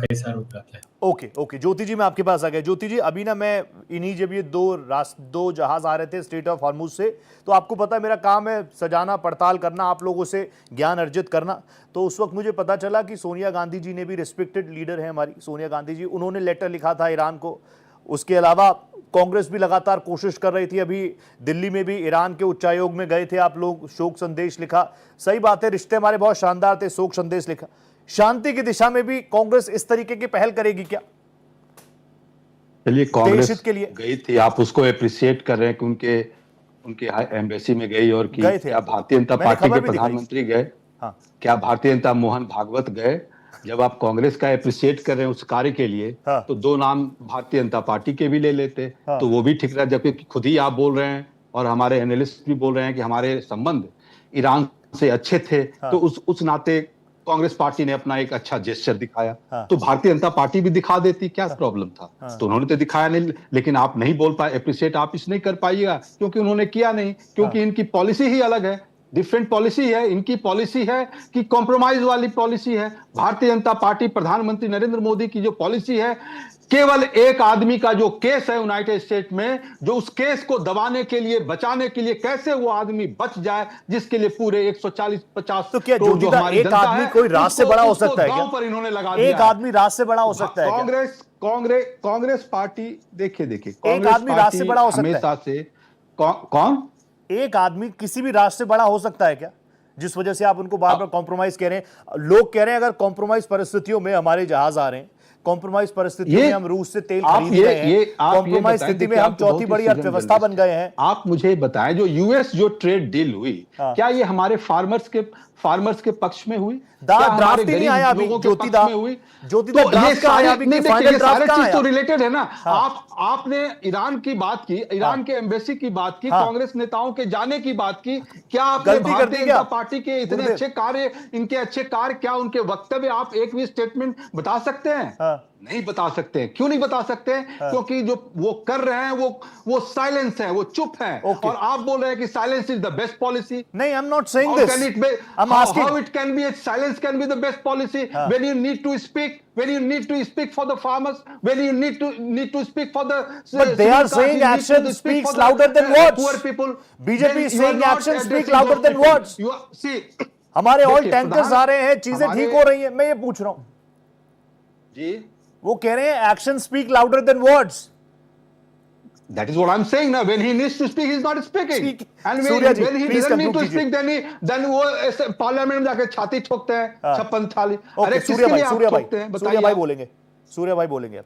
ऐसा रुक जाता है। ओके ओके, ज्योति जी मैं आपके पास आ गया। ज्योति जी, अभी ना मैं इन्हीं, जब ये दो जहाज आ रहे थे स्ट्रेट ऑफ हॉर्मुज से, तो आपको पता है मेरा काम है सजाना, पड़ताल करना, आप लोगों से ज्ञान अर्जित करना। तो उस वक्त मुझे पता चला कि सोनिया गांधी जी ने भी, रिस्पेक्टेड लीडर है हमारी सोनिया गांधी जी, उन्होंने लेटर लिखा था ईरान को। उसके अलावा कांग्रेस भी लगातार कोशिश कर रही थी। अभी दिल्ली में भी ईरान के उच्चायोग में गए थे आप लोग, शोक संदेश लिखा। सही बात है, रिश्ते हमारे बहुत शानदार थे, शोक संदेश लिखा। शांति की दिशा में भी कांग्रेस इस तरीके की पहल करेगी क्या? चलिए, कांग्रेस के लिए गई थी, आप उसको अप्रिशिएट कर रहे हैं कि उनके एम्बेसी में गई, और कि क्या भारतीय जनता पार्टी के प्रधानमंत्री गए? हाँ। क्या भारतीय जनता मोहन भागवत गए? जब आप कांग्रेस का अप्रिशिएट कर रहे हैं उस कार्य के लिए, हाँ। तो दो नाम भारतीय जनता पार्टी के भी ले लेते, हाँ। तो वो भी ठीक रहा। जबकि खुद ही आप बोल रहे हैं और हमारे एनालिस्ट भी बोल रहे हैं कि हमारे संबंध ईरान से अच्छे थे। हाँ। तो उस नाते कांग्रेस पार्टी ने अपना एक अच्छा जेस्चर दिखाया। हाँ। तो भारतीय जनता पार्टी भी दिखा देती, क्या प्रॉब्लम था? हाँ। तो उन्होंने तो दिखाया नहीं, लेकिन आप नहीं बोल पाए, अप्रिशिएट आप इस नहीं कर पाइएगा क्योंकि उन्होंने किया नहीं, क्योंकि हाँ। इनकी पॉलिसी ही अलग है, डिफरेंट पॉलिसी है। इनकी पॉलिसी है कि कॉम्प्रोमाइज वाली पॉलिसी है। भारतीय जनता पार्टी, प्रधानमंत्री नरेंद्र मोदी की जो पॉलिसी है, केवल एक आदमी का जो केस है यूनाइटेड स्टेट में, जो उस केस को दबाने के लिए, बचाने के लिए, कैसे वो आदमी बच जाए, जिसके लिए पूरे 140-50 तो क्या जो हमारी एक आदमी कोई राज से बड़ा हो सकता है क्या? पर इन्होंने लगा दिया, एक आदमी राज से बड़ा हो सकता है? कांग्रेस पार्टी, देखिए एक आदमी राज से बड़ा हो सकता है हमेशा से। कौन? एक आदमी किसी भी राज से बड़ा हो सकता है क्या, जिस वजह से आप उनको बार बार कॉम्प्रोमाइज कह रहे हैं? लोग कह रहे हैं अगर कॉम्प्रोमाइज परिस्थितियों में हमारे जहाज आ रहे हैं, कॉम्प्रोमाइज परिस्थितियों में हम रूस से तेल खरीद रहे हैं, कॉम्प्रोमाइज स्थिति में हम चौथी बड़ी अर्थव्यवस्था बन गए हैं। आप मुझे बताएं, जो यूएस जो ट्रेड डील हुई, क्या ये हमारे फार्मर्स के पक्ष में हुई? ड्राफ्ट ही नहीं आया अभी, ज्योतिदा ड्राफ्ट का आया अभी कि फाइनल ड्राफ्ट का आया? तो रिलेटेड है ना। आपने ईरान की बात की, ईरान के एम्बेसी की बात की, कांग्रेस नेताओं के जाने की बात की। क्या आपने भारतीय जनता पार्टी के इतने अच्छे कार्य, इनके अच्छे कार्य, क्या उनके वक्तव्य आप एक भी स्टेटमेंट बता सकते हैं? नहीं बता सकते हैं। क्यों नहीं बता सकते? क्योंकि जो वो कर रहे हैं वो साइलेंस है, वो चुप है। और आप बोल रहे हैं कि silence is the best policy. नहीं, I am not saying this. How it can be, silence can be the best policy when you need to speak, when you need to speak for the farmers, when you need to speak for the. But they are saying action speaks louder than words. Poor people. BJP is saying action speaks louder than words. You see, हमारे oil tankers आ रहे हैं, चीजें ठीक हो रही हैं। मैं ये पूछ रहा हूं जी, वो कह रहे हैं action speak louder than words. That is what I'm saying now. When he needs to speak, he's not speaking. And when he doesn't need to speak, then वो पार्लियामेंट में जाके छाती ठोकते हैं, छप्पन थाली। अरे सूर्या भाई बोलेंगे, सूर्या भाई बोलेंगे।